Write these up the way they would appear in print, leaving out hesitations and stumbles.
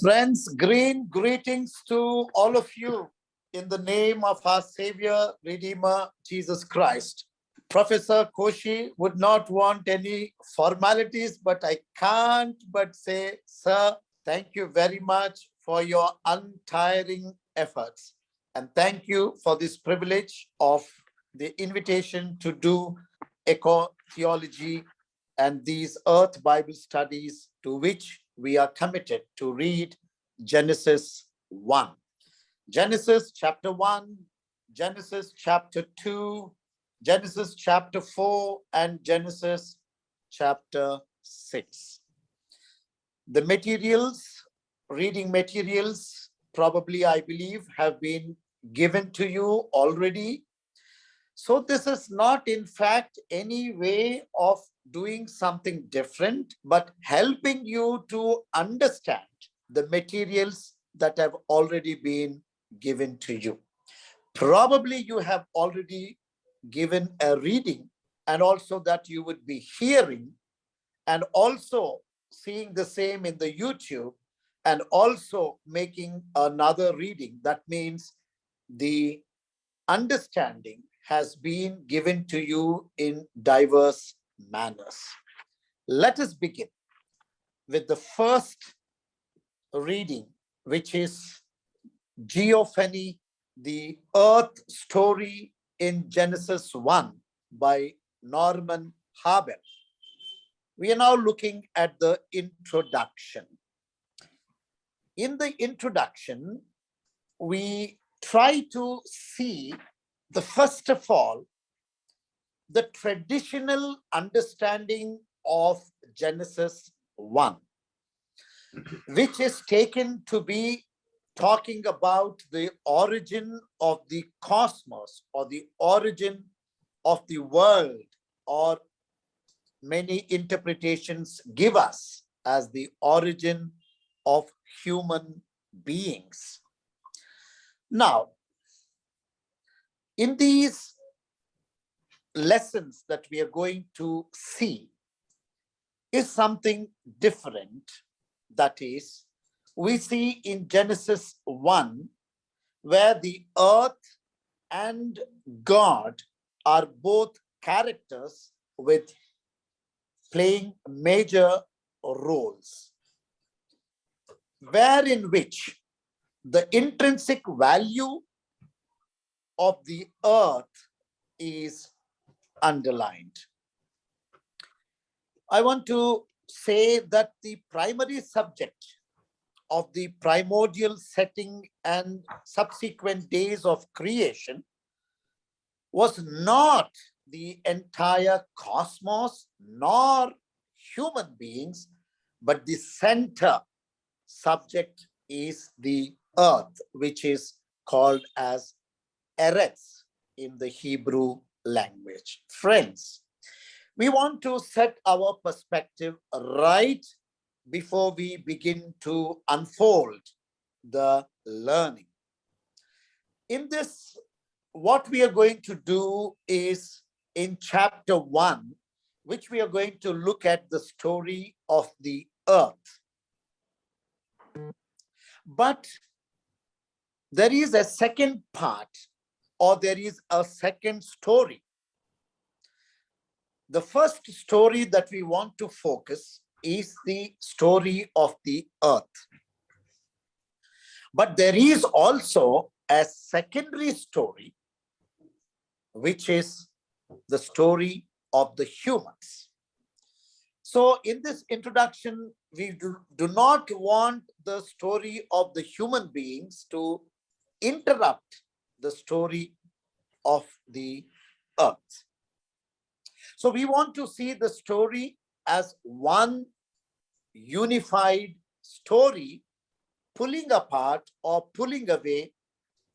Friends, greetings to all of you in the name of our Savior, Redeemer, Jesus Christ. Professor Koshi would not want any formalities, but I can't but say, sir, thank you very much for your untiring efforts. And thank you for this privilege of the invitation to do eco theology and these Earth Bible studies, to which we are committed to read Genesis 1. Genesis chapter 1, Genesis chapter 2, Genesis chapter 4, and Genesis chapter 6. The materials, reading materials, probably I believe have been given to you already. So this is not in fact any way of doing something different, but helping you to understand the materials that have already been given to you. Probably you have already given a reading, and also that you would be hearing and also seeing the same in the YouTube and also making another reading. That means the understanding has been given to you in diverse manners. Let us begin with the first reading, which is Geophany, the Earth Story in Genesis 1 by Norman Haber. We are now looking at the introduction. In the introduction, we try to see first of all, the traditional understanding of Genesis 1, which is taken to be talking about the origin of the cosmos or the origin of the world, or many interpretations give us as the origin of human beings. Now, in these lessons that we are going to see is something different. That is, we see in Genesis 1, where the earth and God are both characters with playing major roles, wherein which the intrinsic value of the earth is underlined. I want to say that the primary subject of the primordial setting and subsequent days of creation was not the entire cosmos nor human beings, but the center subject is the earth, which is called as Eretz in the Hebrew language. Friends, we want to set our perspective right before we begin to unfold the learning. In this, what we are going to do is in chapter 1, which we are going to look at the story of the earth. But there is a second part, or there is a second story. The first story that we want to focus is the story of the earth. But there is also a secondary story, which is the story of the humans. So in this introduction, we do not want the story of the human beings to interrupt the story of the earth. So we want to see the story as one unified story, pulling apart or pulling away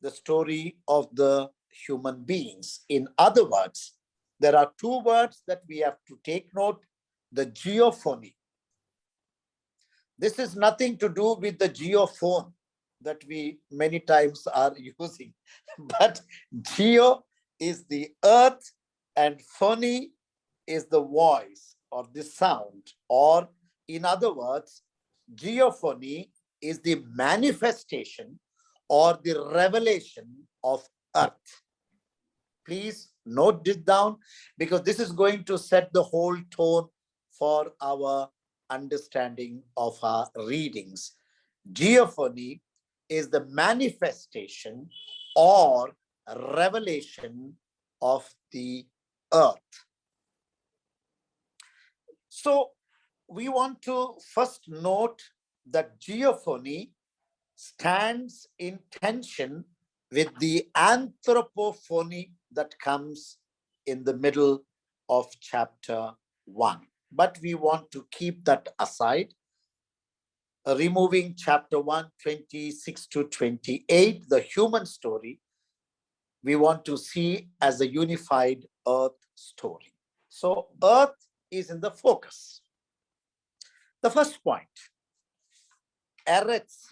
the story of the human beings. In other words, there are two words that we have to take note: the geophony. This is nothing to do with the geophone that we many times are using, but geo is the earth and phony is the voice or the sound, or in other words, geophony is the manifestation or the revelation of earth. Please note this down, because this is going to set the whole tone for our understanding of our readings. Geophony is the manifestation or revelation of the earth. So we want to first note that geophony stands in tension with the anthropophony that comes in the middle of chapter 1. But we want to keep that aside, removing chapter 1, 26 to 28, the human story, we want to see as a unified earth story. So earth is in the focus. The first point, Eretz,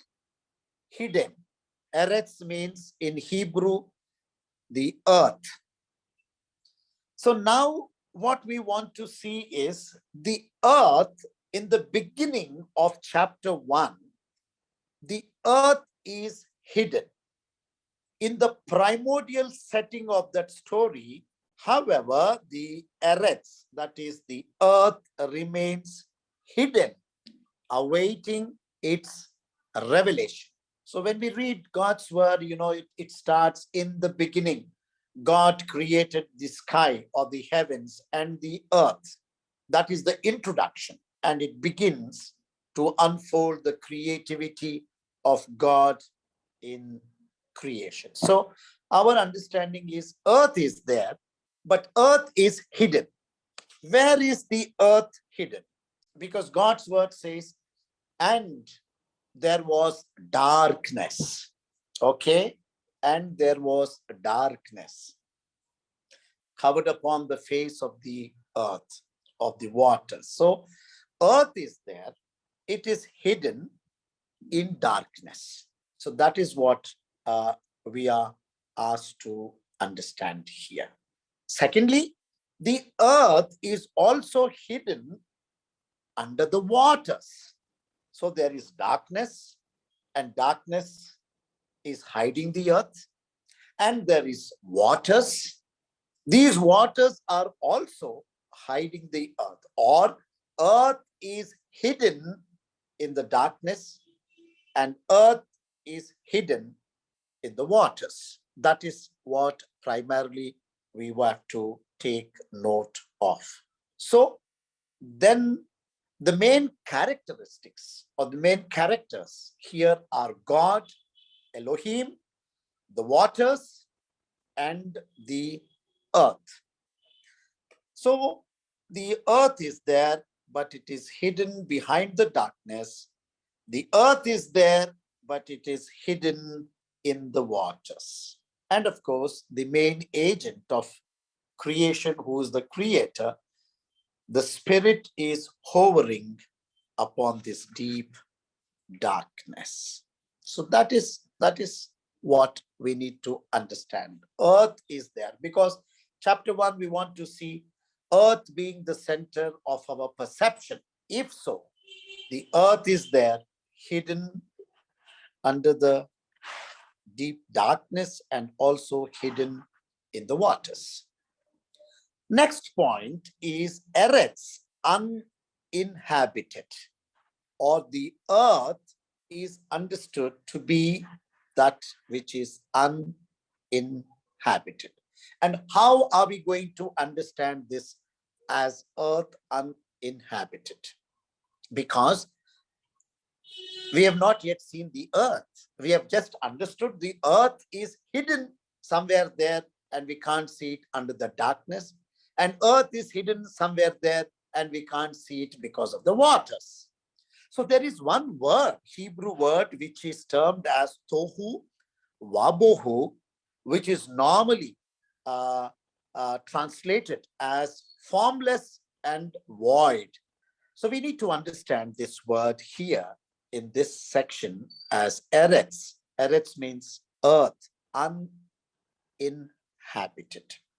hidden. Eretz means in Hebrew, the earth. So now what we want to see is the earth in the beginning of chapter 1. The earth is hidden. In the primordial setting of that story, however, the Eretz, that is the earth, remains hidden, awaiting its revelation. So when we read God's word, it starts in the beginning. God created the sky or the heavens and the earth. That is the introduction, and it begins to unfold the creativity of God in creation. So our understanding is earth is there, but earth is hidden. Where is the earth hidden? Because God's word says, and there was darkness. Okay? And there was darkness covered upon the face of the earth, of the waters. So earth is there. It is hidden in darkness. So that is what we are asked to understand here. Secondly, the earth is also hidden under the waters. So there is darkness, and darkness is hiding the earth, and there is waters. These waters are also hiding the earth, or earth is hidden in the darkness and earth is hidden in the waters. That is what primarily we have to take note of. So then the main characteristics or the main characters here are God, Elohim, the waters, and the earth. So the earth is there, but it is hidden behind the darkness. The earth is there, but it is hidden in the waters. And of course, the main agent of creation, who is the creator, the spirit is hovering upon this deep darkness. So that is what we need to understand. Earth is there because chapter 1, we want to see earth being the center of our perception. If so, the earth is there, hidden under the deep darkness and also hidden in the waters. Next point is Eretz, uninhabited, or the earth is understood to be that which is uninhabited. And how are we going to understand this as earth uninhabited? Because we have not yet seen the earth. We have just understood the earth is hidden somewhere there and we can't see it under the darkness. And earth is hidden somewhere there and we can't see it because of the waters. So there is one word, Hebrew word, which is termed as tohu wabohu, which is normally translated as formless and void. So we need to understand this word here in this section as Eretz. Eretz means earth, uninhabited.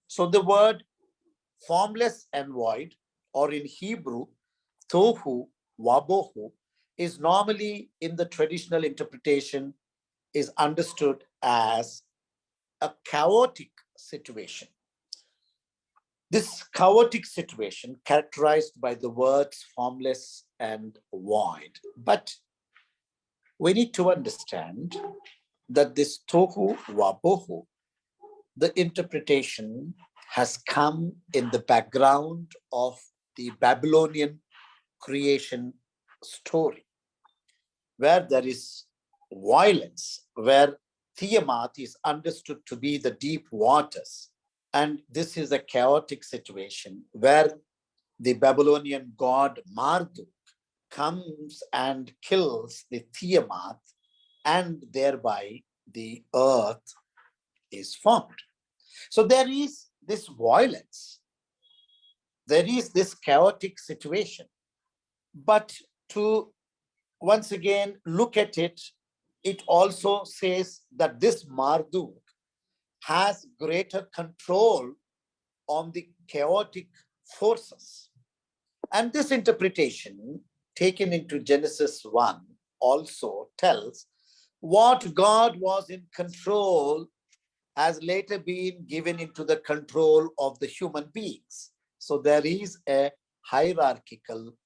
So the word formless and void, or in Hebrew, tohu wabohu, is normally in the traditional interpretation is understood as a chaotic situation. This chaotic situation characterized by the words formless and void. But we need to understand that this tohu wabohu, the interpretation has come in the background of the Babylonian creation story, where there is violence, where Tiamat is understood to be the deep waters. And this is a chaotic situation where the Babylonian god Marduk comes and kills the Tiamat, and thereby the earth is formed. So there is this violence, there is this chaotic situation. But to once again look at it, it also says that this Marduk has greater control on the chaotic forces. And this interpretation, taken into Genesis 1, also tells what God was in control has later been given into the control of the human beings. So there is a hierarchical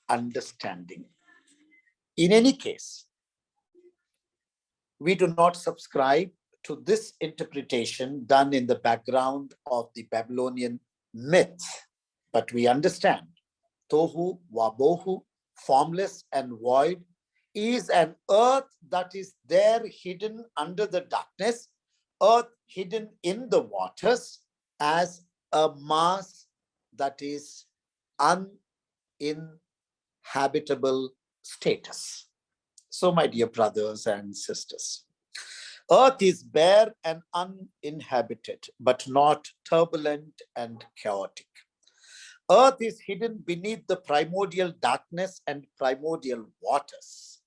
understanding. In any case, we do not subscribe to this interpretation done in the background of the Babylonian myth, but we understand tohu wabohu, formless and void, is an earth that is there hidden under the darkness, earth hidden in the waters, as a mass that is uninhabitable status. So, my dear brothers and sisters, earth is bare and uninhabited, but not turbulent and chaotic. Earth is hidden beneath the primordial darkness and primordial waters.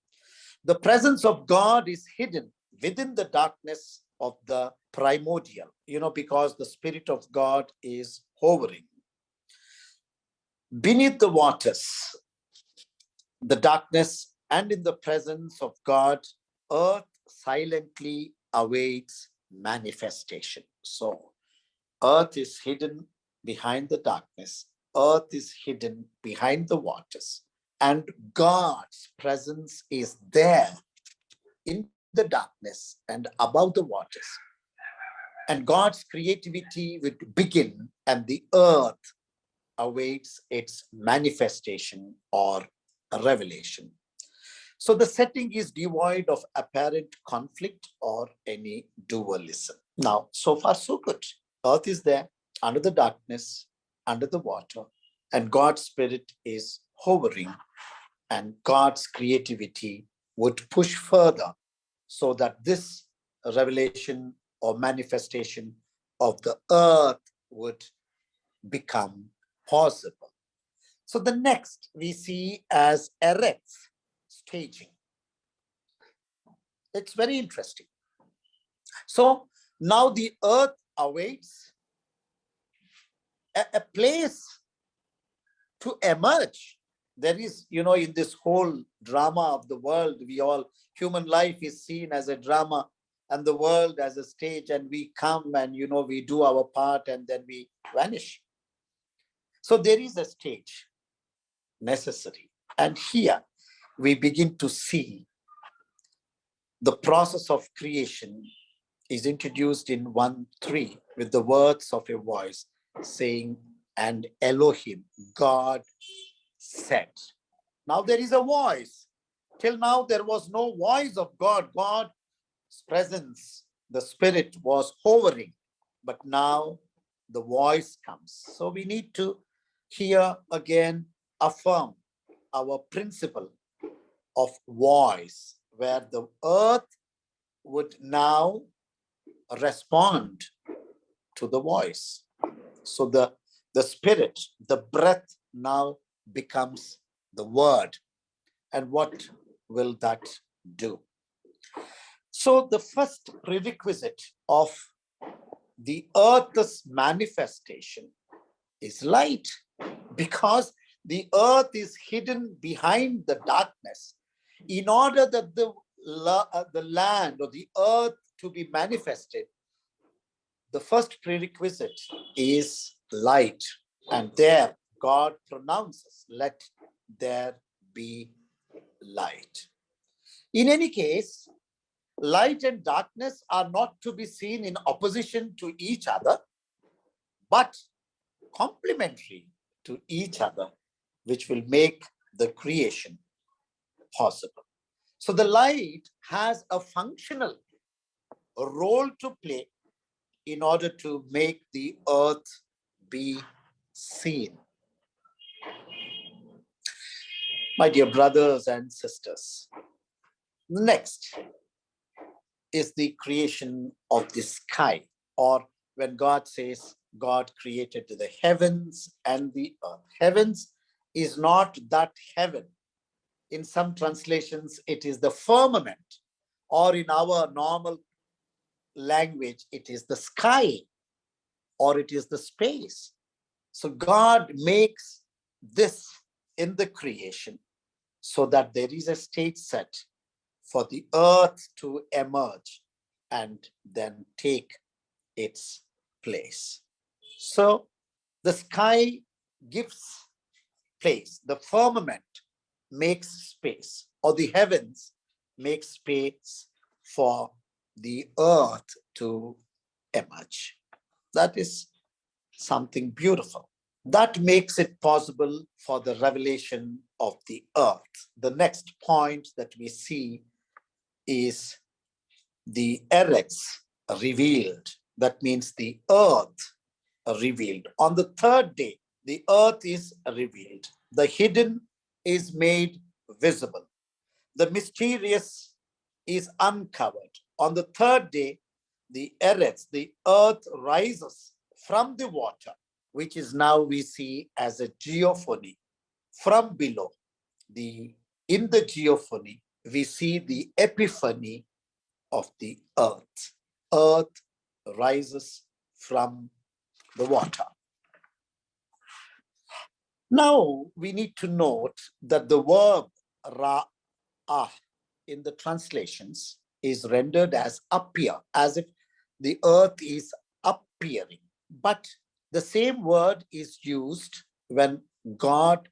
The presence of God is hidden within the darkness of the primordial, because the Spirit of God is hovering. Beneath the waters, the darkness, and in the presence of God, earth silently awaits manifestation. So, earth is hidden behind the darkness, earth is hidden behind the waters, and God's presence is there in the darkness and above the waters. And God's creativity would begin, and the earth awaits its manifestation or revelation. So the setting is devoid of apparent conflict or any dualism. Now, so far, so good. Earth is there under the darkness, under the water, and God's Spirit is hovering, and God's creativity would push further so that this revelation or manifestation of the earth would become possible. So the next we see as Eretz, staging. It's very interesting. So now the earth awaits a place to emerge. There is, in this whole drama of the world, human life is seen as a drama and the world as a stage, and we come and, we do our part and then we vanish. So there is a stage necessary. And here we begin to see the process of creation is introduced in 1:3 with the words of a voice saying, and Elohim, God said. Now there is a voice. Till now there was no voice of God. God's presence, the Spirit was hovering, but now the voice comes. So we need to here again affirm our principle of voice, where the earth would now respond to the voice. So the Spirit, the breath now becomes the word. And what will that do? So the first prerequisite of the earth's manifestation is light, because the earth is hidden behind the darkness. In order that the land or the earth to be manifested, the first prerequisite is light. And there God pronounces, let there be light. In any case, light and darkness are not to be seen in opposition to each other, but complementary to each other, which will make the creation possible. So the light has a functional role to play in order to make the earth be seen. My dear brothers and sisters, next is the creation of the sky, or when God says God created the heavens and the earth. Heavens is not that heaven. In some translations, it is the firmament, or in our normal language, it is the sky, or it is the space. So God makes this in the creation so that there is a stage set for the earth to emerge and then take its place. So the sky gives place, the firmament makes space, or the heavens make space for the earth to emerge. That is something beautiful. That makes it possible for the revelation of the earth. The next point that we see is the eretz revealed. That means the earth revealed. On the third day, the earth is revealed. The hidden is made visible. The mysterious is uncovered. On the third day, the eretz, the earth rises from the water, which is now we see as a geophony from below. In the geophony, we see the epiphany of the earth. Earth rises from the water. Now we need to note that the verb ra'ah in the translations is rendered as appear, as if the earth is appearing. But the same word is used when God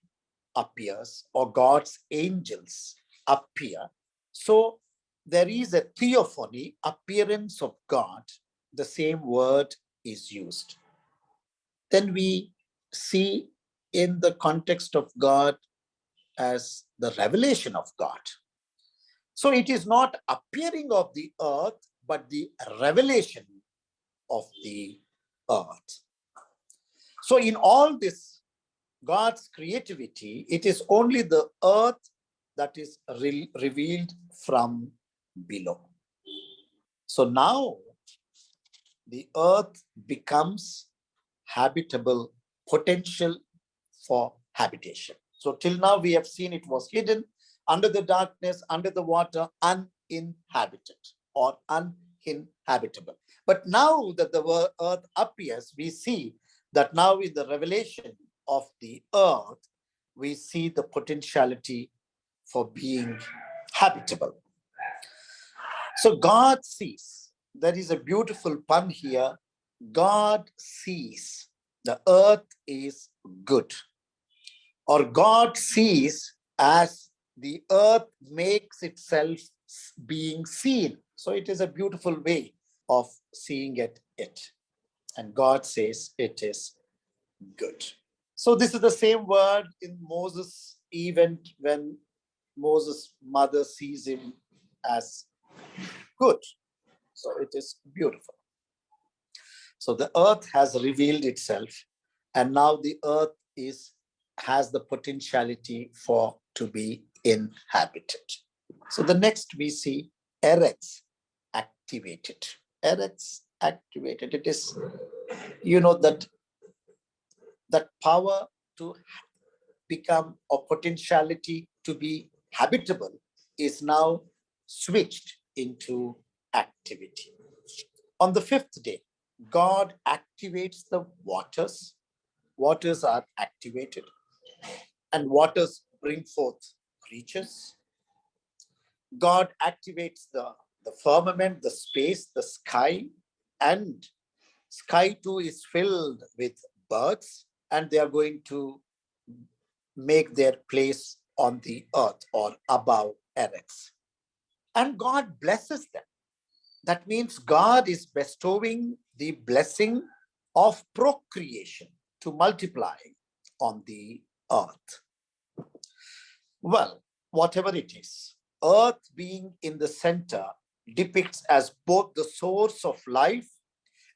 appears or God's angels appear. So there is a theophany, appearance of God. The same word is used. Then we see in the context of God as the revelation of God. So it is not appearing of the earth, but the revelation of the earth. So in all this, God's creativity, it is only the earth that is revealed from below. So now the earth becomes habitable, potential for habitation. So till now we have seen it was hidden under the darkness, under the water, uninhabited or uninhabitable. But now that the earth appears, we see that now in the revelation of the earth, we see the potentiality for being habitable. So God sees, there is a beautiful pun here, God sees the earth is good, or God sees as the earth makes itself being seen. So it is a beautiful way of seeing it. And God says it is good. So this is the same word in Moses' event when Moses' mother sees him as good. So it is beautiful. So the earth has revealed itself, and now the earth has the potentiality for to be inhabited. So the next we see eretz activated. Eretz activated. It is, that power to become or potentiality to be habitable is now switched into activity. On the fifth day, God activates the waters. Waters are activated, and waters bring forth creatures. God activates the firmament, the space, the sky, and sky too is filled with birds, and they are going to make their place on the earth or above Eretz. And God blesses them. That means God is bestowing the blessing of procreation, to multiply on the earth. Well, whatever it is, earth being in the center depicts as both the source of life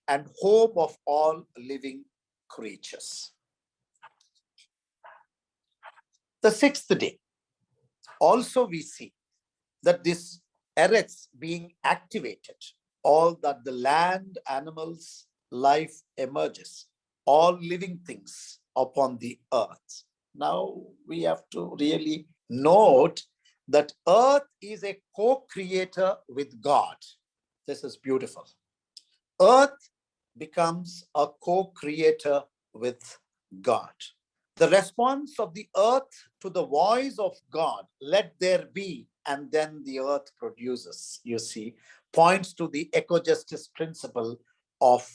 and home of all living creatures. The sixth day, also we see that this Eretz being activated, all that the land, animals, life emerges, all living things upon the earth. Now we have to really note that earth is a co-creator with God. This is beautiful. Earth becomes a co-creator with God. The response of the earth to the voice of God, let there be, and then the earth produces, you see, points to the eco-justice principle of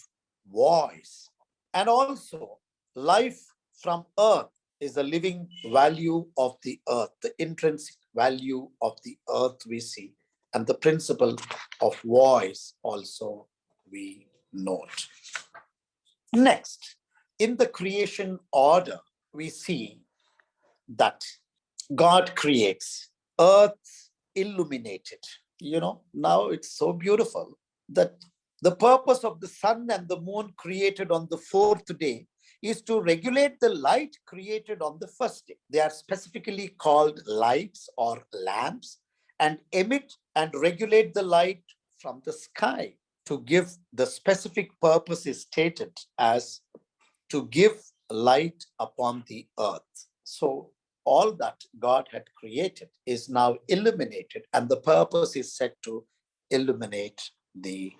voice. And also, life from earth is the living value of the earth, the intrinsic value of the earth we see, and the principle of voice also we note. Next, in the creation order, we see that God creates earth illuminated. Now it's so beautiful that the purpose of the sun and the moon created on the fourth day is to regulate the light created on the first day. They are specifically called lights or lamps, and emit and regulate the light from the sky. To give the specific purpose is stated as to give light upon the earth. So all that God had created is now illuminated, and the purpose is set to illuminate the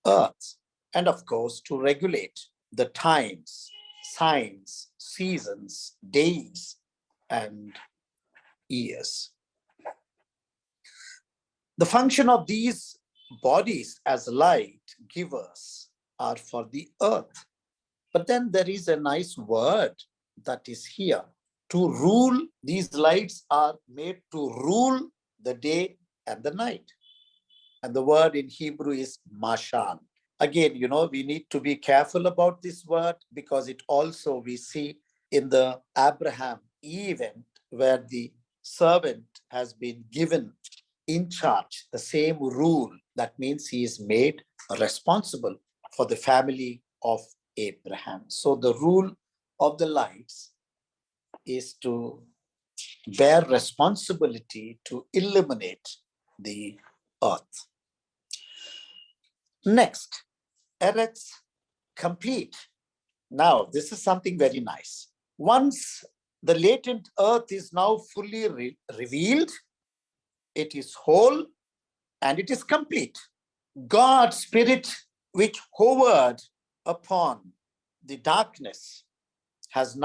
earth. And of course, to regulate the times, signs, seasons, days, and years. The function of these bodies as light givers are for the earth. But then there is a nice word that is here. To rule, these lights are made to rule the day and the night. And the word in Hebrew is mashal. Again, we need to be careful about this word, because it also we see in the Abraham event where the servant has been given in charge the same rule. That means he is made responsible for the family of Abraham. So the rule of the lights is to bear responsibility to illuminate the earth. Next, Eretz complete. Now, this is something very nice. Once the latent earth is now fully revealed, it is whole and it is complete. God's spirit, which hovered upon the darkness, has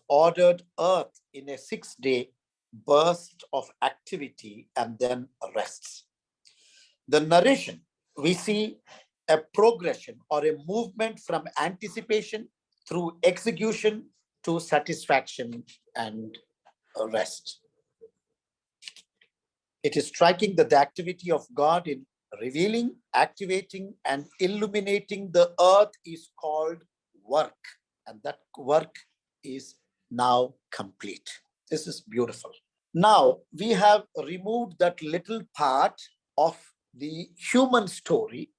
ordered earth in a 6-day burst of activity and then rests. The narration, we see a progression or a movement from anticipation through execution to satisfaction and rest. It is striking that the activity of God in revealing, activating, and illuminating the earth is called work. And that work is now complete. This is beautiful. Now, we have removed that little part of the human story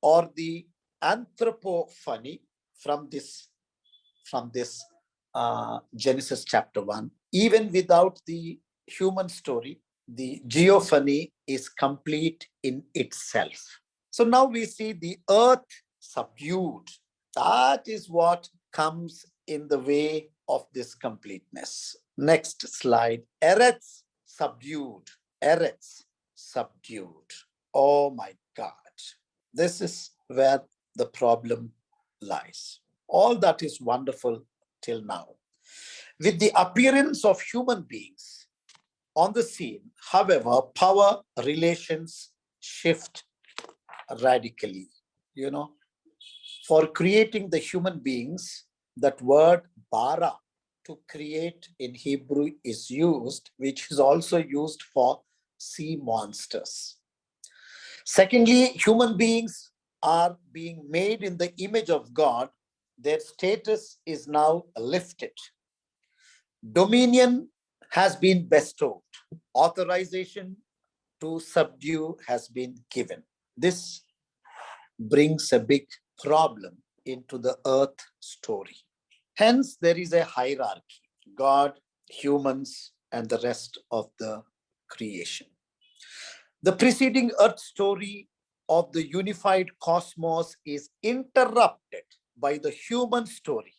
or the anthropophany from this Genesis chapter 1. Even without the human story, the geophany is complete in itself. So now we see the earth subdued. That is what comes in the way of this completeness. Next slide. Eretz subdued. Eretz subdued. Oh my God. This is where the problem lies. All that is wonderful till now. With the appearance of human beings, on the scene. However, power relations shift radically. For creating the human beings, that word bara, to create in Hebrew, is used, which is also used for sea monsters. Secondly, human beings are being made in the image of God. Their status is now lifted. Dominion has been bestowed. Authorization to subdue has been given. This brings a big problem into the earth story. Hence, there is a hierarchy: God, humans, and the rest of the creation. The preceding earth story of the unified cosmos is interrupted by the human story,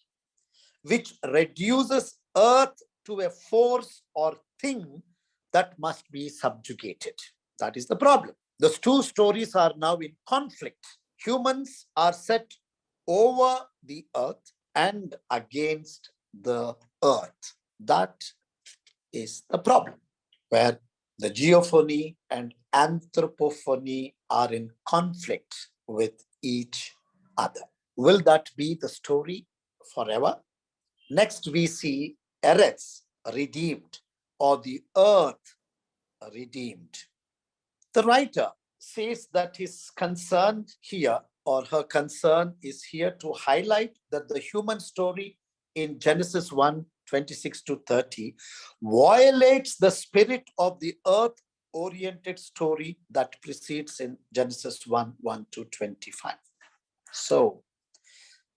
which reduces earth to a force or thing that must be subjugated. That is the problem. The two stories are now in conflict. Humans are set over the earth and against the earth. That is the problem, where the geophony and anthropophony are in conflict with each other. Will that be the story forever? Next, we see Eretz redeemed, or the earth redeemed. The writer says that his concern here, or her concern, is here to highlight that the human story in Genesis 1:26 to 30 violates the spirit of the earth-oriented story that precedes in Genesis 1:1 to 25. So,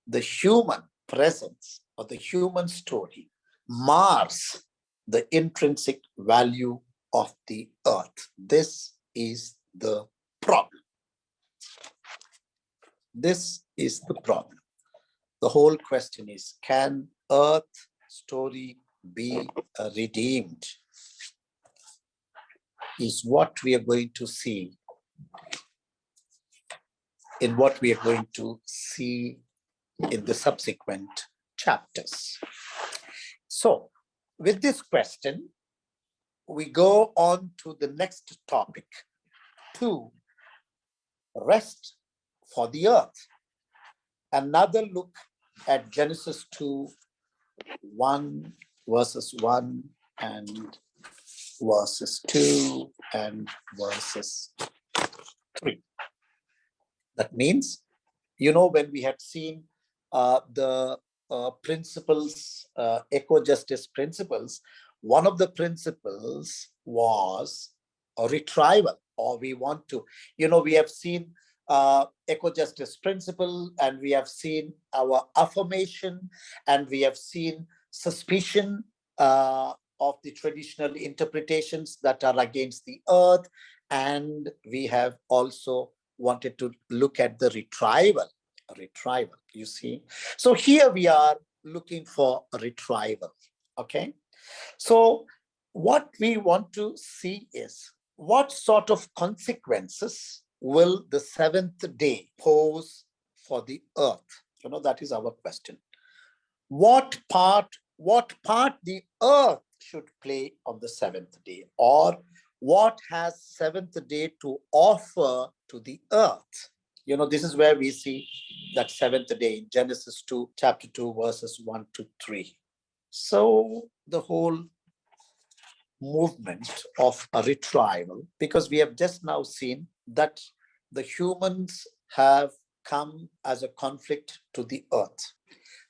the human presence or the human story mars the intrinsic value of the earth. This is the problem. This is the problem. The whole question is, can earth story be redeemed? Is what we are going to see in what we are going to see in the subsequent chapters. So, with this question, we go on to the next topic, to rest for the earth. Another look at Genesis 2:1, verses 1 and verses 2 and verses 3. That means, when we had seen the principles, eco-justice principles, one of the principles was a retrieval, or we want to, we have seen eco-justice principle, and we have seen our affirmation, and we have seen suspicion of the traditional interpretations that are against the earth, and we have also wanted to look at the retrieval, you see. So here we are looking for a retrieval, okay? So what we want to see is, what sort of consequences will the seventh day pose for the earth? That is our question. What part the earth should play on the seventh day, or what has seventh day to offer to the earth? This is where we see that seventh day in Genesis 2, chapter 2, verses 1 to 3. So the whole movement of a retrieval, because we have just now seen that the humans have come as a conflict to the earth.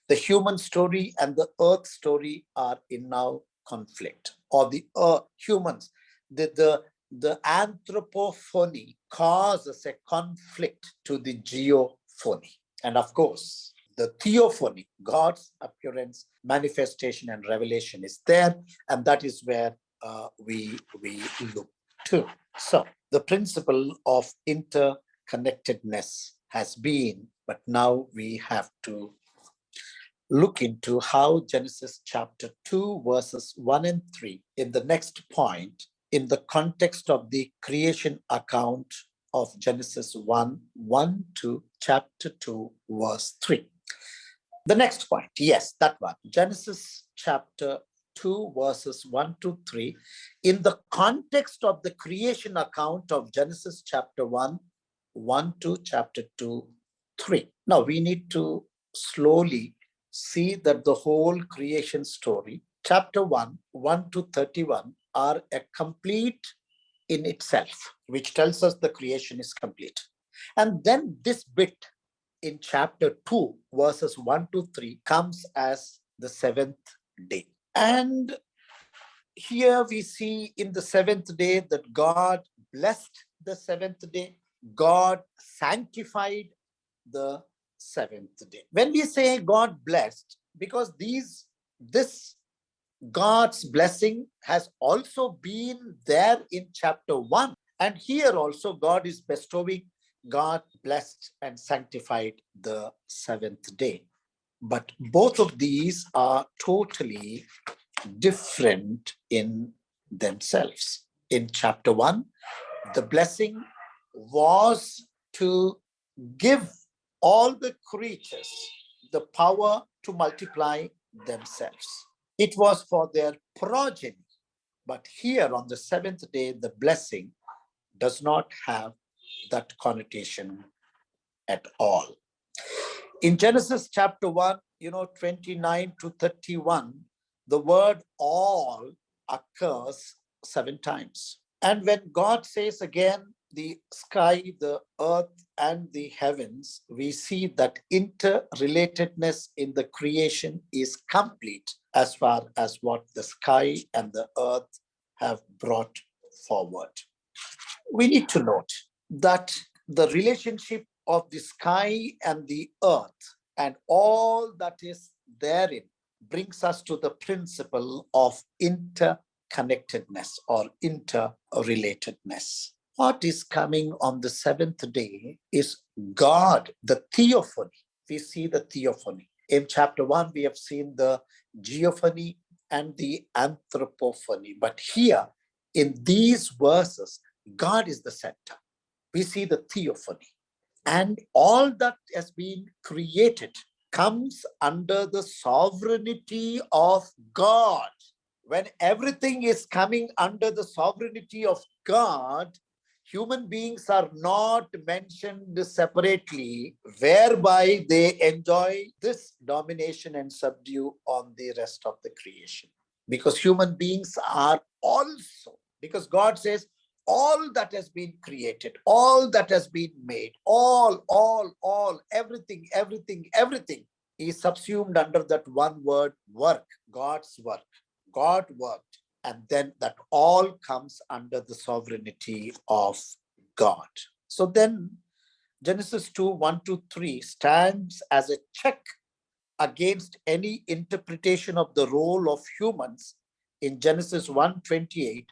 The human story and the earth story are in now conflict, or the humans, the anthropophony causes a conflict to the geophony. And of course, the theophany, God's appearance, manifestation, and revelation is there, and that is where we look to. So the principle of interconnectedness has been, but now we have to look into how Genesis chapter 2, verses 1 and 3, in the next point, in the context of the creation account of Genesis 1:1 to chapter 2, verse 3. The next point, yes, that one, Genesis chapter 2, verses 1 to 3, in the context of the creation account of Genesis chapter 1, 1 to chapter 2, 3. Now, we need to slowly see that the whole creation story, chapter 1, 1 to 31, are a complete in itself, which tells us the creation is complete. And then this bit in chapter 2, verses 1 to 3, comes as the seventh day. And here we see in the seventh day that God blessed the seventh day, God sanctified the seventh day. When we say God blessed, because this God's blessing has also been there in chapter 1. And here also God is bestowing, God blessed and sanctified the seventh day. But both of these are totally different in themselves. In chapter 1, the blessing was to give all the creatures the power to multiply themselves. It was for their progeny. But here on the seventh day, the blessing does not have that connotation at all. In Genesis chapter 1, 29 to 31, the word all occurs 7 times. And when God says again, the sky, the earth, and the heavens, we see that interrelatedness in the creation is complete as far as what the sky and the earth have brought forward. We need to note that the relationship of the sky and the earth and all that is therein brings us to the principle of interconnectedness or interrelatedness. What is coming on the seventh day is God, the theophany. We see the theophany. In chapter 1, we have seen the geophany and the anthropophany. But here, in these verses, God is the center. We see the theophany. And all that has been created comes under the sovereignty of God. When everything is coming under the sovereignty of God, human beings are not mentioned separately, whereby they enjoy this domination and subdue on the rest of the creation. Because human beings are also, because God says, all that has been created, all that has been made, all, everything is subsumed under that one word, work, God's work. God worked, and then that all comes under the sovereignty of God. So then Genesis 2, 1 to 3 stands as a check against any interpretation of the role of humans in Genesis 1:28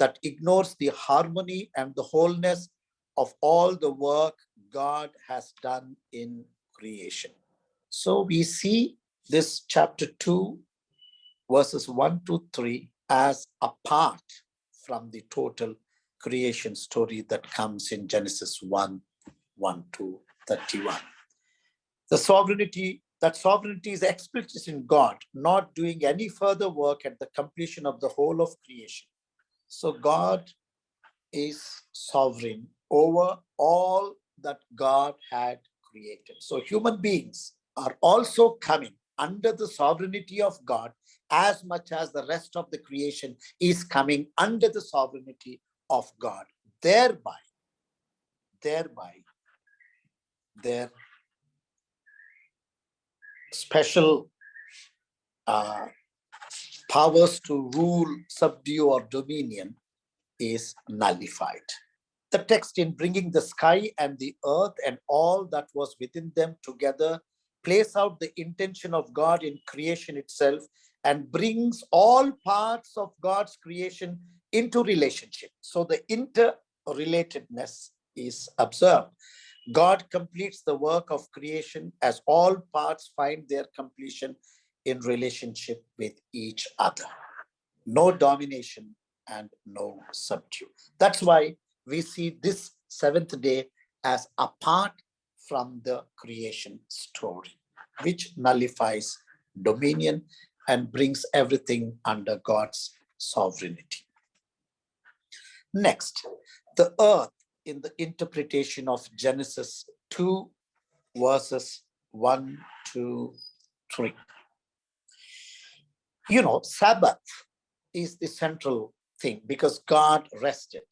that ignores the harmony and the wholeness of all the work God has done in creation. So we see this chapter 2, verses 1 to 3 as apart from the total creation story that comes in Genesis 1, 1 to 31. That sovereignty is explicit in God, not doing any further work at the completion of the whole of creation. So God is sovereign over all that God had created. So human beings are also coming under the sovereignty of God as much as the rest of the creation is coming under the sovereignty of God. Thereby, their special powers to rule, subdue, or dominion is nullified. The text in bringing the sky and the earth and all that was within them together plays out the intention of God in creation itself and brings all parts of God's creation into relationship. So the interrelatedness is observed. God completes the work of creation as all parts find their completion in relationship with each other. No domination and no subdue. That's why we see this seventh day as apart from the creation story, which nullifies dominion and brings everything under God's sovereignty. Next, the earth in the interpretation of Genesis 2, verses 1 to 3. Sabbath is the central thing because God rested,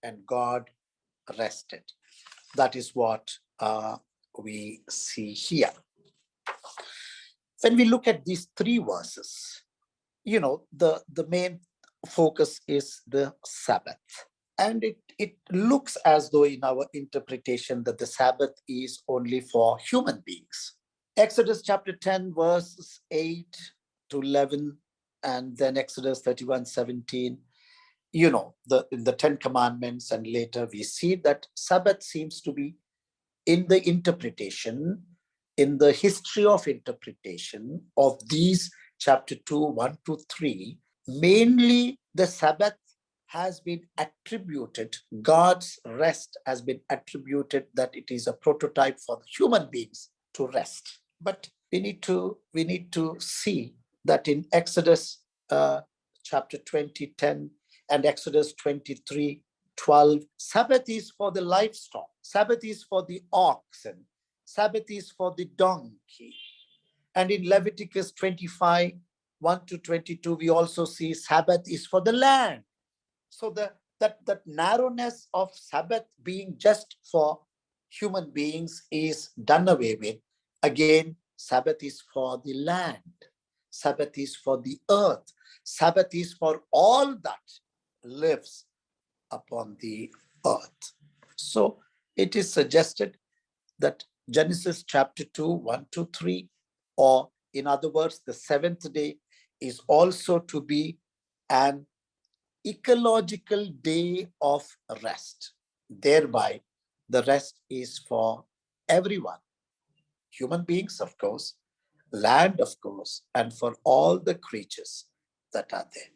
and God rested. That is what we see here. When we look at these three verses, the main focus is the Sabbath. And it looks as though in our interpretation that the Sabbath is only for human beings. Exodus chapter 10, verses 8 to 11, and then Exodus 31:17, in the 10 commandments, and later we see that Sabbath seems to be in the interpretation, in the history of interpretation of these chapter 2, 1 to 3, mainly the Sabbath has been attributed, God's rest has been attributed that it is a prototype for the human beings to rest. But we need to see that in Exodus chapter 20, 10 and Exodus 23, 12, Sabbath is for the livestock, Sabbath is for the oxen, Sabbath is for the donkey. And in Leviticus 25, 1 to 22, we also see Sabbath is for the land. So that narrowness of Sabbath being just for human beings is done away with. Again, Sabbath is for the land. Sabbath is for the earth. Sabbath is for all that lives upon the earth. So it is suggested that Genesis chapter 2, 1 to 3, or in other words, the seventh day is also to be an ecological day of rest. Thereby, the rest is for everyone. Human beings, of course, land, of course, and for all the creatures that are there.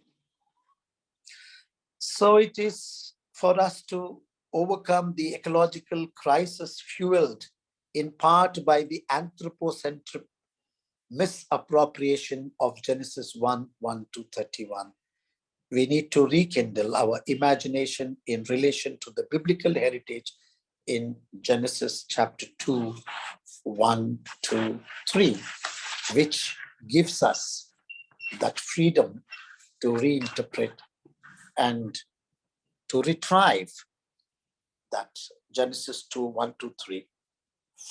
So it is for us to overcome the ecological crisis fueled in part by the anthropocentric misappropriation of Genesis 1, 1 to 31. We need to rekindle our imagination in relation to the biblical heritage in Genesis chapter 2, 1 to 3, which gives us that freedom to reinterpret and to retrieve that Genesis 2, 1 to 3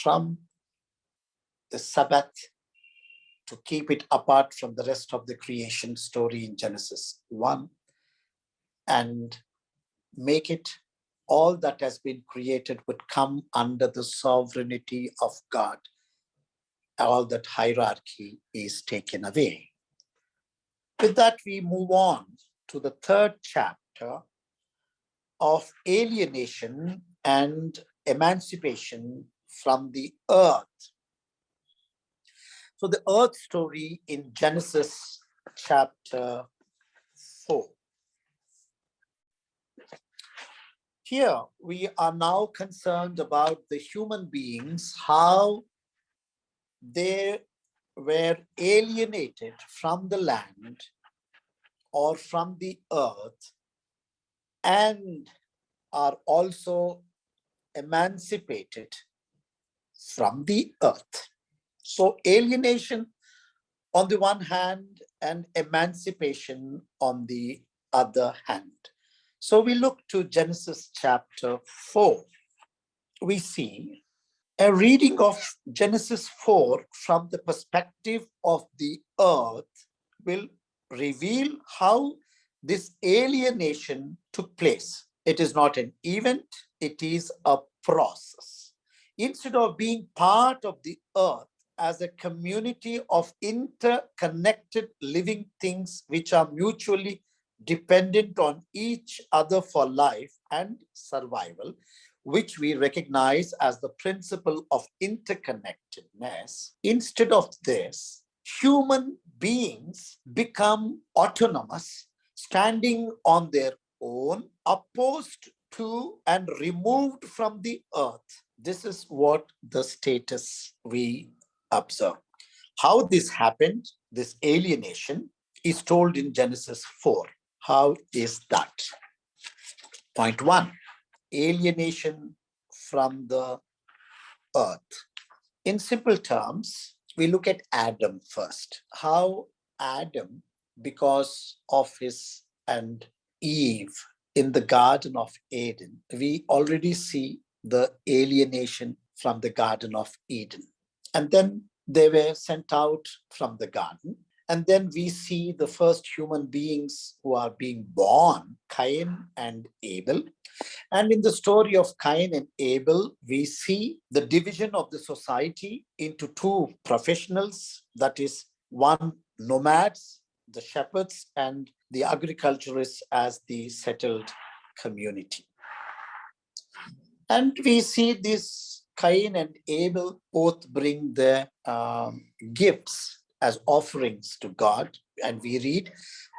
from the Sabbath, to keep it apart from the rest of the creation story in Genesis 1, and make it all that has been created would come under the sovereignty of God. All that hierarchy is taken away. With that, we move on to the third chapter of alienation and emancipation from the earth. So the earth story in Genesis chapter 4. Here we are now concerned about the human beings, how they were alienated from the land or from the earth and are also emancipated from the earth. So alienation on the one hand and emancipation on the other hand. So we look to Genesis chapter 4. We see a reading of Genesis 4 from the perspective of the earth will reveal how this alienation took place. It is not an event, it is a process. Instead of being part of the earth as a community of interconnected living things which are mutually dependent on each other for life and survival, which we recognize as the principle of interconnectedness, instead of this, human beings become autonomous, standing on their own, opposed to and removed from the earth. This is what the status we observe. How this happened, this alienation is told in Genesis 4. How is that? Point 1, alienation from the earth. In simple terms, we look at Adam first. How Adam, because of his and Eve in the Garden of Eden, we already see the alienation from the Garden of Eden. And then they were sent out from the garden. And then we see the first human beings who are being born, Cain and Abel. And in the story of Cain and Abel, we see the division of the society into two professionals, that is, one nomads, the shepherds, and the agriculturists as the settled community. And we see this Cain and Abel both bring their gifts as offerings to God. And we read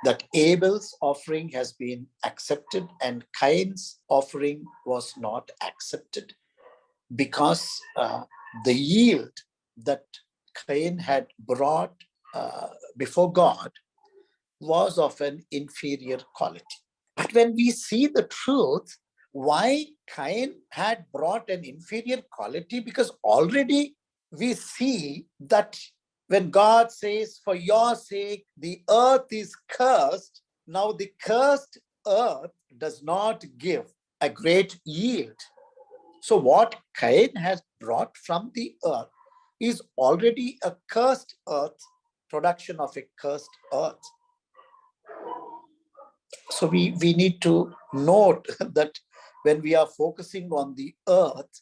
that Abel's offering has been accepted and Cain's offering was not accepted because the yield that Cain had brought before God was of an inferior quality. But when we see the truth, why Cain had brought an inferior quality, because already we see that when God says, for your sake, the earth is cursed, now the cursed earth does not give a great yield. So what Cain has brought from the earth is already a cursed earth, production of a cursed earth. So we need to note that when we are focusing on the earth,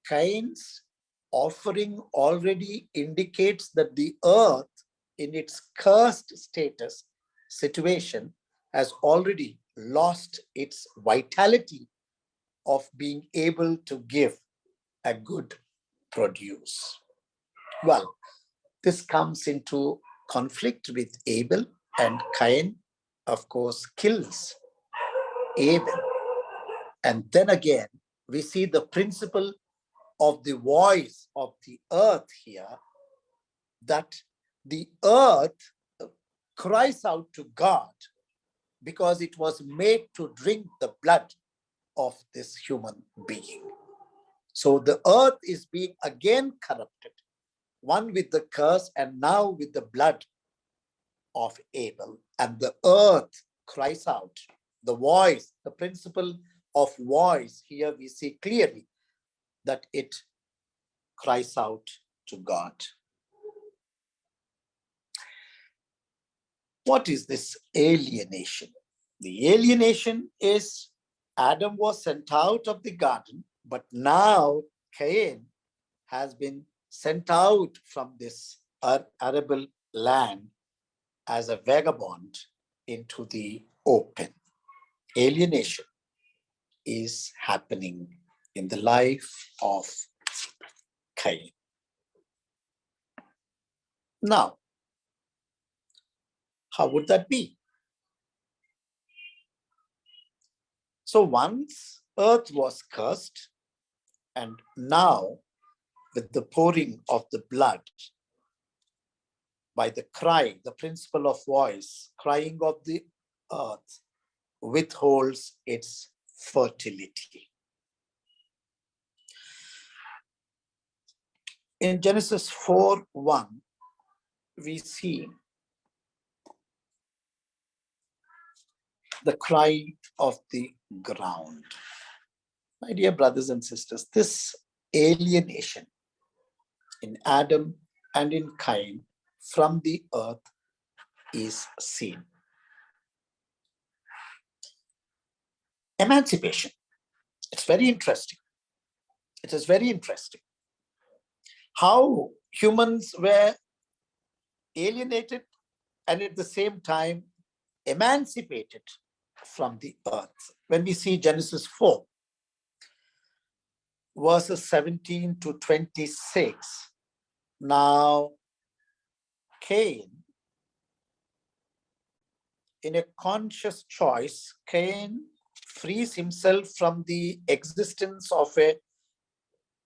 Cain's offering already indicates that the earth in its cursed status situation has already lost its vitality of being able to give a good produce. Well, this comes into conflict with Abel, and Cain, of course, kills Abel. And then again, we see the principle of the voice of the earth here, that the earth cries out to God because it was made to drink the blood of this human being. So the earth is being again corrupted, one with the curse and now with the blood of Abel. And the earth cries out. The voice, the principle of voice, here we see clearly that it cries out to God. What is this alienation? The alienation is Adam was sent out of the garden, but now Cain has been sent out from this arable land as a vagabond into the open. Alienation is happening in the life of Cain. Now, how would that be? So once earth was cursed, and now with the pouring of the blood, by the cry, the principle of voice, crying of the earth withholds its fertility. In Genesis 4:1, we see the cry of the ground. My dear brothers and sisters, this alienation in Adam and in Cain from the earth is seen. Emancipation. It's very interesting. It is very interesting how humans were alienated and at the same time emancipated from the earth. When we see Genesis 4, verses 17 to 26, now Cain, in a conscious choice, Cain frees himself from the existence of a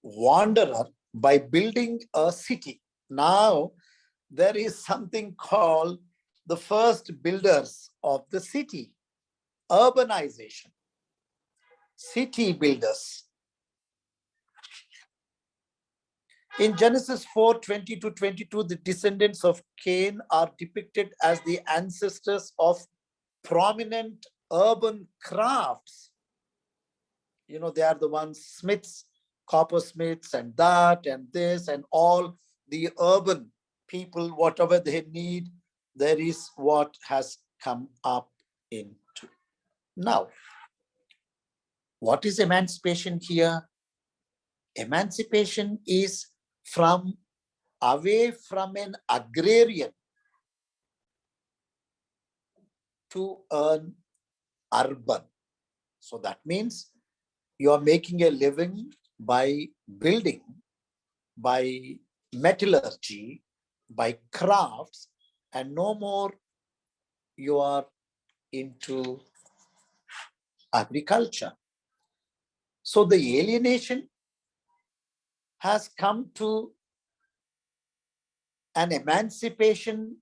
wanderer by building a city. Now, there is something called the first builders of the city, urbanization, city builders. In Genesis 4:20 to 22, the descendants of Cain are depicted as the ancestors of prominent urban crafts. You know, they are the ones, smiths, coppersmiths, and that, and this, and all the urban people, whatever they need, there is what has come up into. Now, what is emancipation here? Emancipation is from away from an agrarian to an urban. So that means you are making a living by building, by metallurgy, by crafts, and no more you are into agriculture. So the alienation has come to an emancipation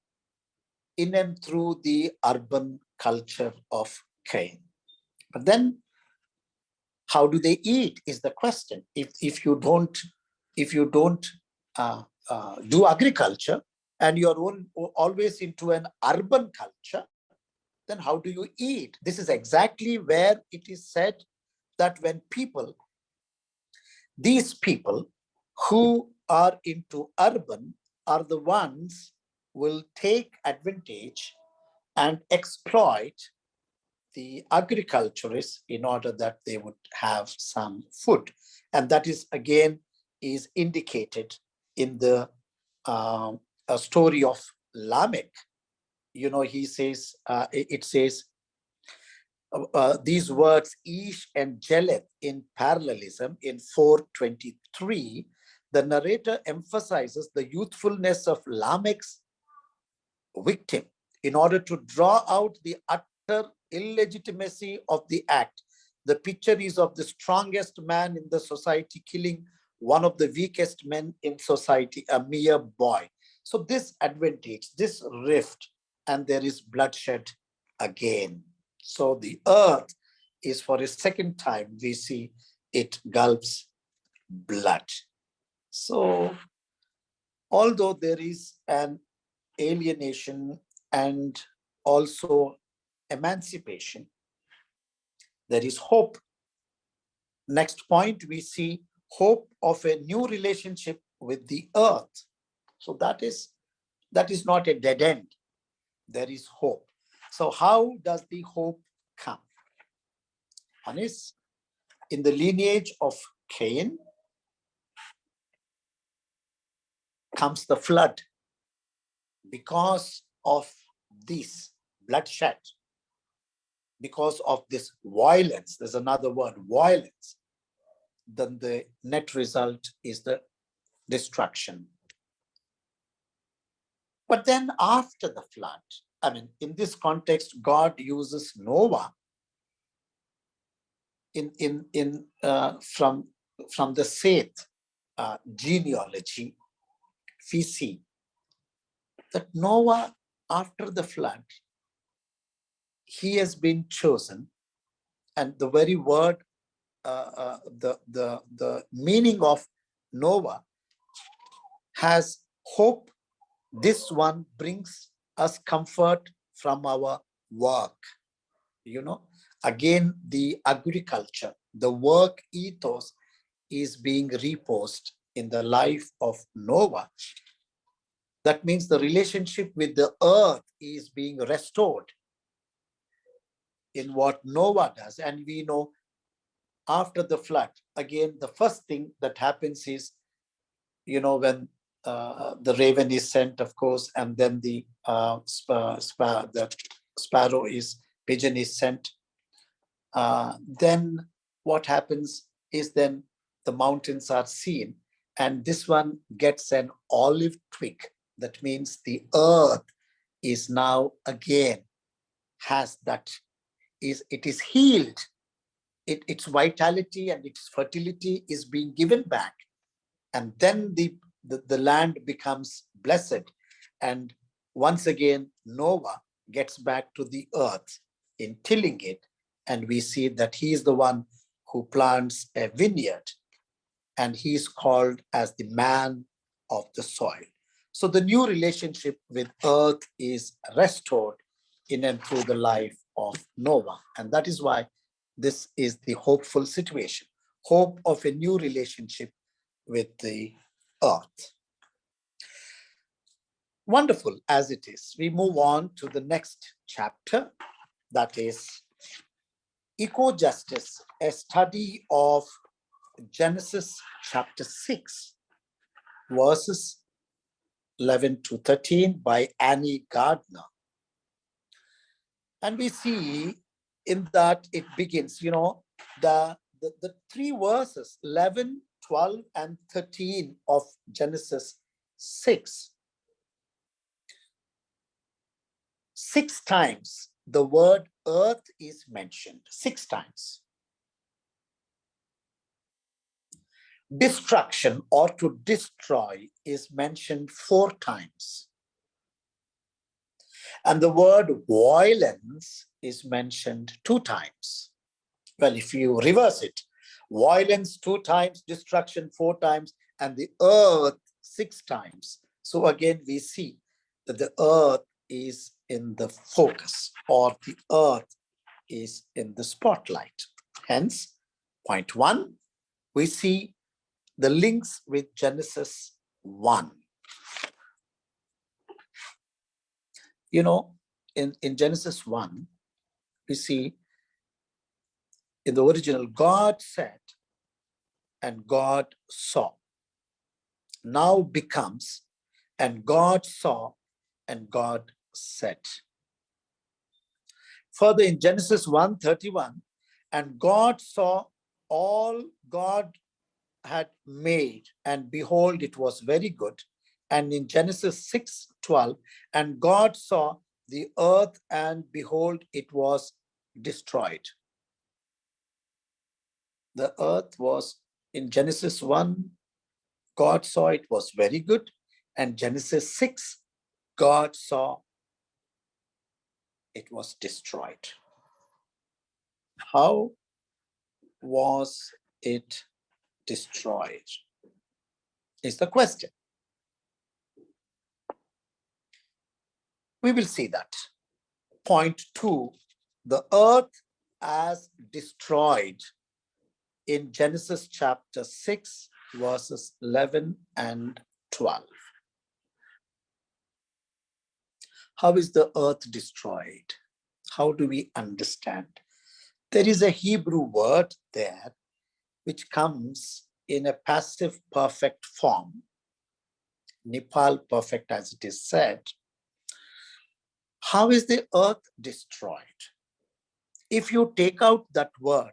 in and through the urban culture of Cain. But then how do they eat is the question. If you don't do agriculture and you're always into an urban culture, then how do you eat? This is exactly where it is said that when these people who are into urban are the ones will take advantage and exploit the agriculturists in order that they would have some food. And that is again is indicated in the story of Lamech. You know, he says, it says, these words, Ish and Jeleth, in parallelism in 4:23, the narrator emphasizes the youthfulness of Lamech's victim in order to draw out the utter illegitimacy of the act. The picture is of the strongest man in the society killing one of the weakest men in society, a mere boy. So this advantage, this rift, and there is bloodshed again. So the earth is, for a second time, we see it gulps blood. So although there is an alienation and also emancipation, there is hope. Next point, we see hope of a new relationship with the earth. So that is not a dead end. There is hope. So how does the hope come? One is in the lineage of Cain comes the flood. Because of this bloodshed, because of this violence, there's another word, violence, then the net result is the destruction. But then after the flood, I mean, in this context, God uses Noah from the Seth genealogy. We see that Noah, after the flood, he has been chosen, and the very word, the meaning of Noah has hope. This one brings us comfort from our work. You know, again, the agriculture, the work ethos is being reposed in the life of Noah. That means the relationship with the earth is being restored in what Noah does. And we know after the flood, again, the first thing that happens is, you know, when the raven is sent, of course, and then the pigeon is sent. Then what happens is then the mountains are seen, and this one gets an olive twig. That means the earth is now again has that, it is healed. Its vitality and its fertility is being given back. And then the land becomes blessed. And once again, Noah gets back to the earth in tilling it. And we see that he is the one who plants a vineyard, and he is called as the man of the soil. So the new relationship with earth is restored in and through the life of Noah. And that is why this is the hopeful situation, hope of a new relationship with the earth. Wonderful as it is, we move on to the next chapter, that is Eco-Justice, a study of Genesis chapter 6, verses 11 to 13 by Annie Gardner. And we see in that it begins, the three verses, 11, 12, and 13 of Genesis 6. 6 times the word earth is mentioned, 6 times. Destruction or to destroy is mentioned 4 times. And the word violence is mentioned 2 times. Well, if you reverse it, violence 2 times, destruction 4 times, and the earth 6 times. So again, we see that the earth is in the focus, or the earth is in the spotlight. Hence, point 1, we see the links with Genesis 1. In Genesis 1, we see in the original, God said, and God saw. Now becomes, and God saw, and God said. Further in Genesis 1:31, and God saw all God had made, and behold, it was very good. And in Genesis 6:12, and God saw the earth, and behold, it was destroyed. The earth was, in Genesis 1, God saw it was very good. And Genesis 6, God saw it was destroyed. How was it destroyed? Is the question. We will see that. Point 2, the earth as destroyed in Genesis chapter 6, verses 11 and 12. How is the earth destroyed? How do we understand? There is a Hebrew word there which comes in a passive perfect form, Nepal perfect as it is said. How is the earth destroyed? If you take out that word,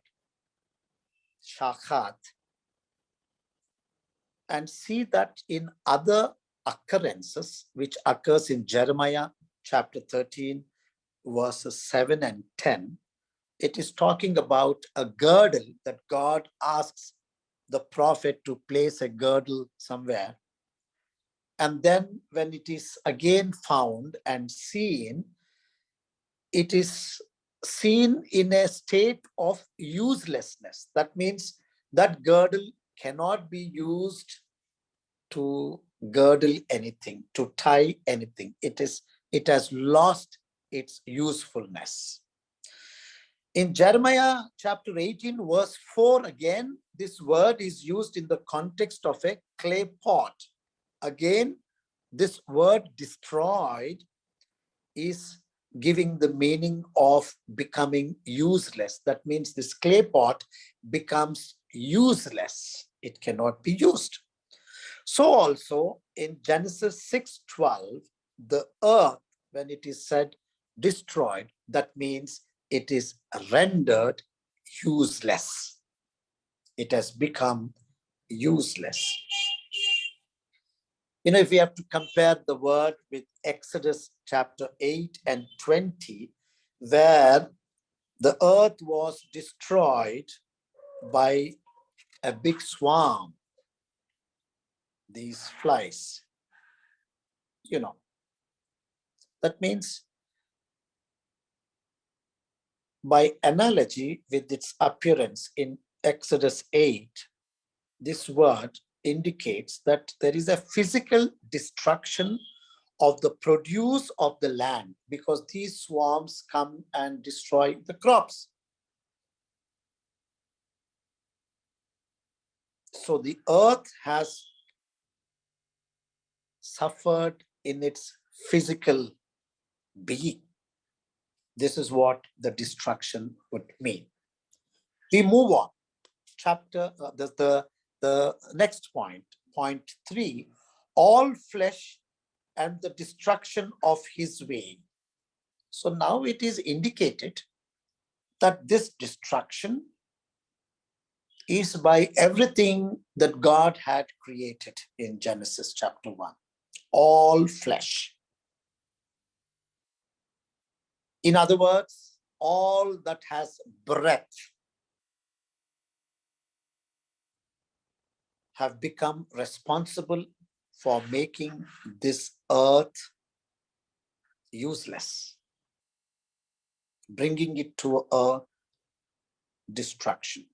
shakhat, and see that in other occurrences, which occurs in Jeremiah chapter 13, verses 7 and 10, it is talking about a girdle that God asks the prophet to place a girdle somewhere. And then when it is again found and seen, it is seen in a state of uselessness. That means that girdle cannot be used to girdle anything, to tie anything. It has lost its usefulness. In Jeremiah chapter 18, verse 4, again, this word is used in the context of a clay pot. Again, this word destroyed is giving the meaning of becoming useless. That means this clay pot becomes useless. It cannot be used. So also in Genesis 6:12, the earth, when it is said destroyed, that means it is rendered useless. It has become useless. If we have to compare the word with Exodus chapter 8 and 20, where the earth was destroyed by a big swarm, these flies, That means, by analogy with its appearance in Exodus 8, this word indicates that there is a physical destruction of the produce of the land because these swarms come and destroy the crops. So the earth has suffered in its physical being. This is what the destruction would mean. We move on. The next point, point 3, all flesh and the destruction of his way. So now it is indicated that this destruction is by everything that God had created in Genesis chapter 1. All flesh. In other words, all that has breath have become responsible for making this earth useless, bringing it to a destruction.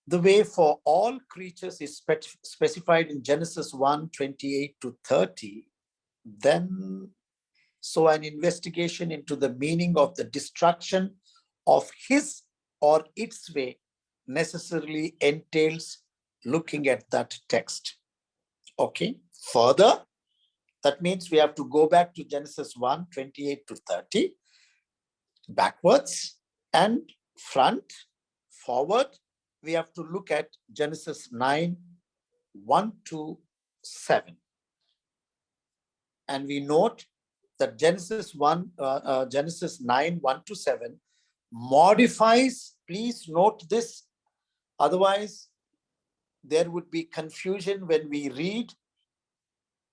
The way for all creatures is specified in Genesis 1:28 to 30. Then, so an investigation into the meaning of the destruction of his or its way necessarily entails looking at that text. Okay, further, that means we have to go back to Genesis 1:28 to 30, backwards and front, forward. We have to look at Genesis 9:1 to 7. And we note that Genesis 9:1 to 7 modifies, please note this, otherwise there would be confusion when we read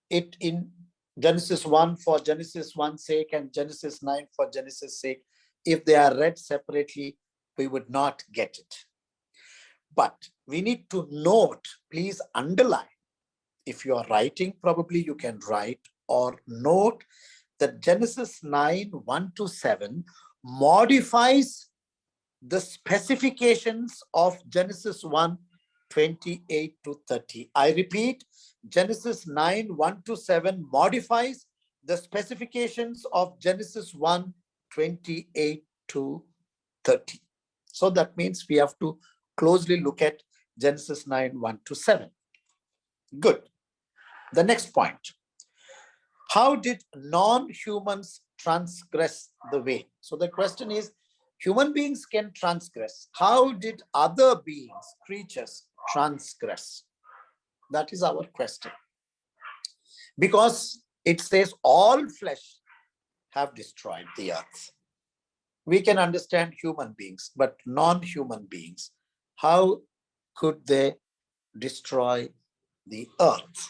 it in Genesis 1 for Genesis 1's sake and Genesis 9 for Genesis' sake. If they are read separately, we would not get it. But we need to note, please underline. If you are writing, probably you can write or note that Genesis 9:1 to 7 modifies the specifications of Genesis 1:28 to 30. I repeat, Genesis 9:1 to 7 modifies the specifications of Genesis 1:28 to 30. So that means we have to closely look at Genesis 9:1 to 7. Good. The next point. How did non-humans transgress the way? So the question is, human beings can transgress. How did other beings, creatures, transgress? That is our question. Because it says all flesh have destroyed the earth. We can understand human beings, but non-human beings, how could they destroy the earth?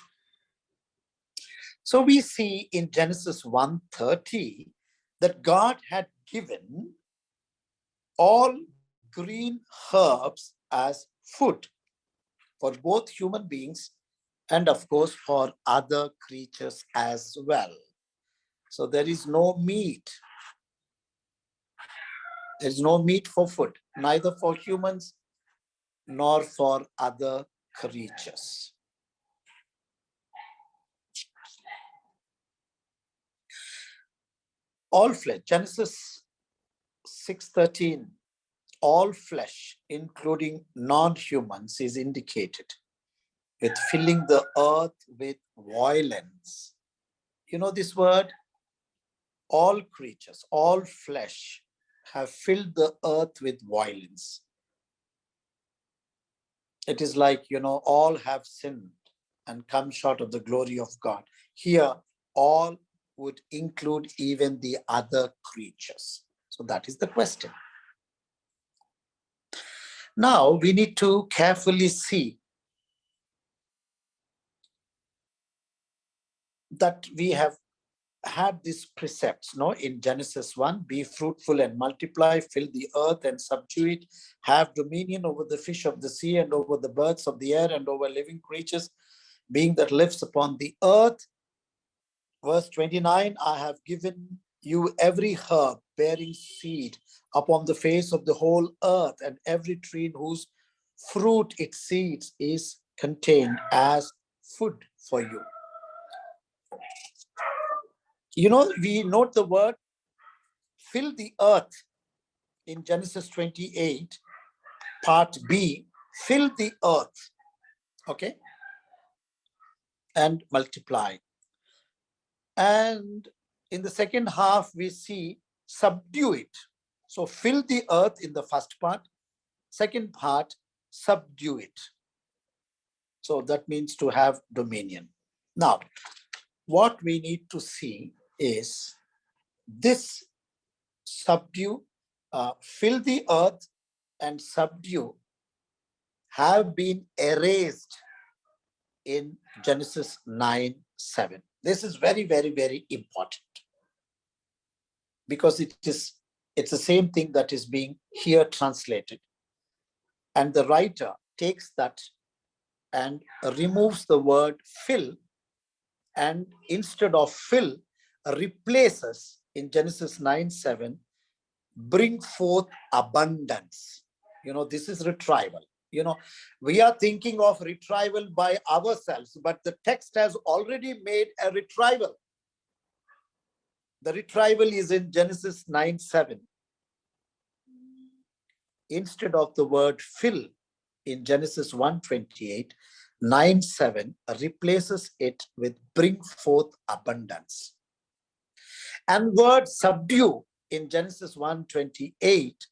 So we see in Genesis 1:30 that God had given all green herbs as food for both human beings and of course for other creatures as well. So there is no meat. There is no meat for food, neither for humans nor for other creatures. All flesh, Genesis 6:13, all flesh, including non-humans, is indicated with filling the earth with violence. You know this word? All creatures, all flesh have filled the earth with violence. It is like, all have sinned and come short of the glory of God. Here, all would include even the other creatures. So that is the question. Now we need to carefully see that we have had these precepts, in Genesis 1, be fruitful and multiply, fill the earth and subdue it, have dominion over the fish of the sea and over the birds of the air and over living creatures, being that lives upon the earth. Verse 29, I have given you every herb bearing seed upon the face of the whole earth, and every tree in whose fruit its seeds is contained as food for you. You know, we note the word fill the earth in Genesis 28, part B, fill the earth, okay, and multiply. And in the second half, we see subdue it. So fill the earth in the first part, second part, subdue it. So that means to have dominion. Now, what we need to see is this subdue, fill the earth and subdue have been erased in Genesis 9:7. This is very, very, very important because it's the same thing that is being here translated. And the writer takes that and removes the word fill, and instead of fill, replaces in Genesis 9:7, bring forth abundance. You know, this is retrieval. You know, we are thinking of retrieval by ourselves, but the text has already made a retrieval. The retrieval is in Genesis 9:7. Instead of the word fill in Genesis 1:28, 9:7 replaces it with bring forth abundance. And word subdue in Genesis 1:28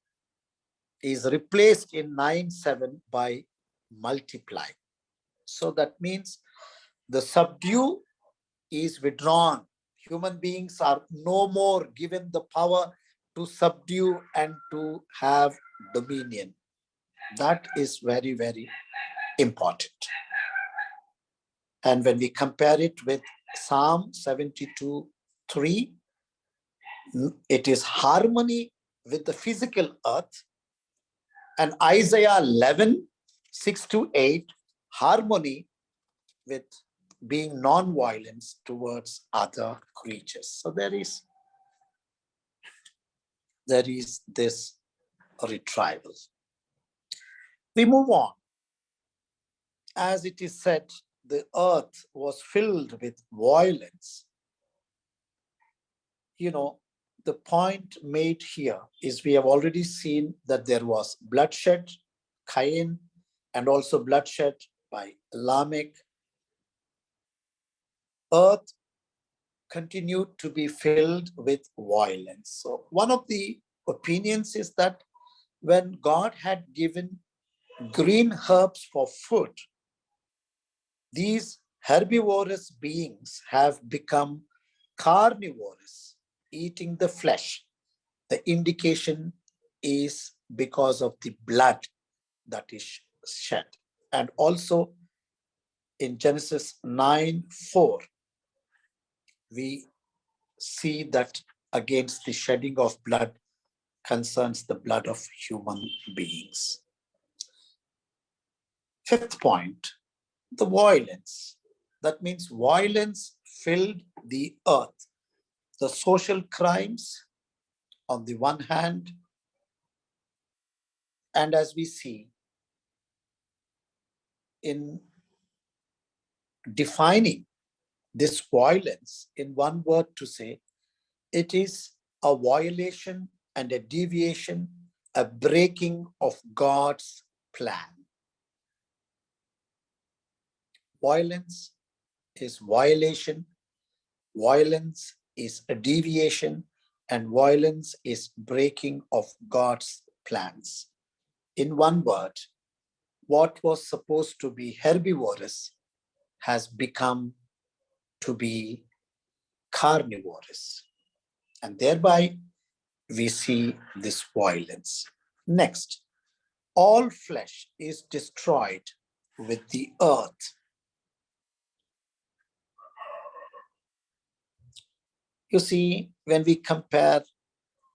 is replaced in 9:7 by multiply. So that means the subdue is withdrawn. Human beings are no more given the power to subdue and to have dominion. That is very, very important. And when we compare it with Psalm 72:3, it is harmony with the physical earth. And Isaiah 11:6-8, harmony with being non-violence towards other creatures. So there is this retrieval. We move on. As it is said, the earth was filled with violence. You know, the point made here is we have already seen that there was bloodshed, Cain, and also bloodshed by Lamech. Earth continued to be filled with violence. So one of the opinions is that when God had given green herbs for food, these herbivorous beings have become carnivorous, eating the flesh. The indication is because of the blood that is shed. And also in Genesis 9:4, we see that against the shedding of blood concerns the blood of human beings. Fifth point, the violence. That means violence filled the earth. The social crimes on the one hand, and as we see in defining this violence in one word to say, it is a violation and a deviation, a breaking of God's plan. Violence is violation, violence is a deviation, and violence is breaking of God's plans. In one word, what was supposed to be herbivorous has become to be carnivorous. And thereby we see this violence. Next, all flesh is destroyed with the earth. You see, when we compare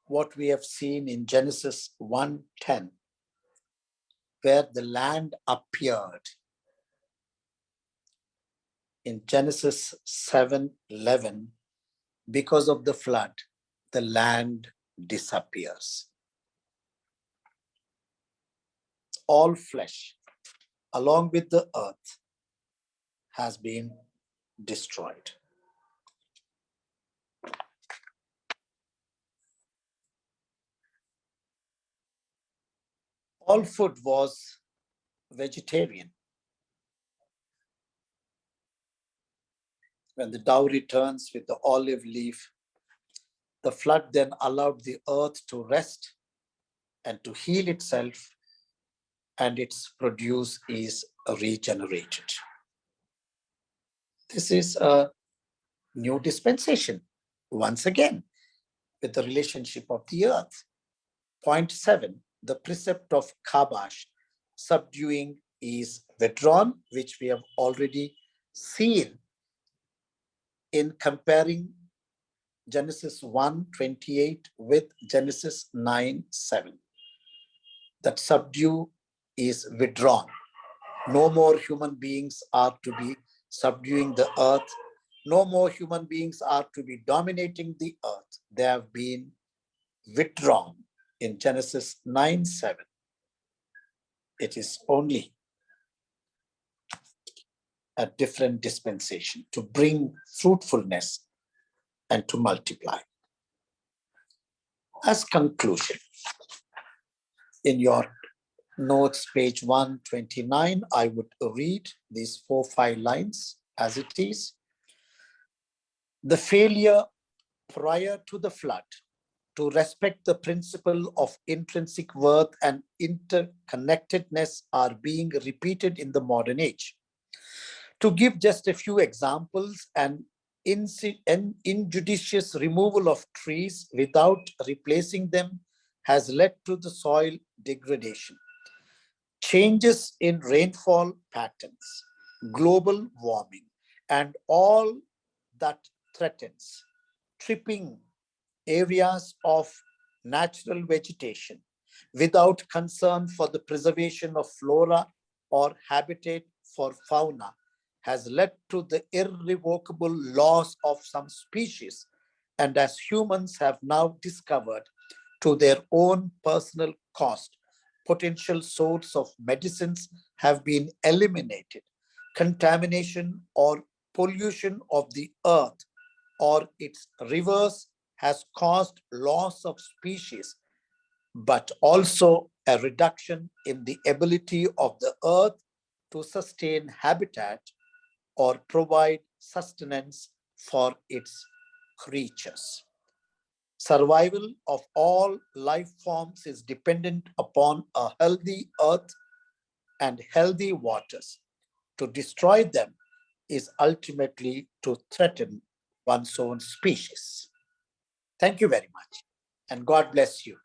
what we have seen in Genesis 1:10, where the land appeared, in Genesis 7:11, because of the flood, the land disappears. All flesh, along with the earth, has been destroyed. All food was vegetarian. When the dove returns with the olive leaf, the flood then allowed the earth to rest and to heal itself, and its produce is regenerated. This is a new dispensation, once again, with the relationship of the earth. Point 7, the precept of kabash, subduing, is withdrawn, which we have already seen in comparing Genesis 1:28 with Genesis 9:7. That subdue is withdrawn. No more human beings are to be subduing the earth. No more human beings are to be dominating the earth. They have been withdrawn in Genesis 9:7. It is only a different dispensation to bring fruitfulness and to multiply. As conclusion, in your notes, page 129, I would read these 4-5 lines as it is. The failure prior to the flood to respect the principle of intrinsic worth and interconnectedness are being repeated in the modern age. To give just a few examples, an injudicious removal of trees without replacing them has led to the soil degradation. Changes in rainfall patterns, global warming, and all that threatens tripping areas of natural vegetation without concern for the preservation of flora or habitat for fauna has led to the irrevocable loss of some species, and as humans have now discovered to their own personal cost, potential source of medicines have been eliminated. Contamination or pollution of the earth or its rivers has caused loss of species, but also a reduction in the ability of the earth to sustain habitat or provide sustenance for its creatures. Survival of all life forms is dependent upon a healthy earth and healthy waters. To destroy them is ultimately to threaten one's own species. Thank you very much, and God bless you.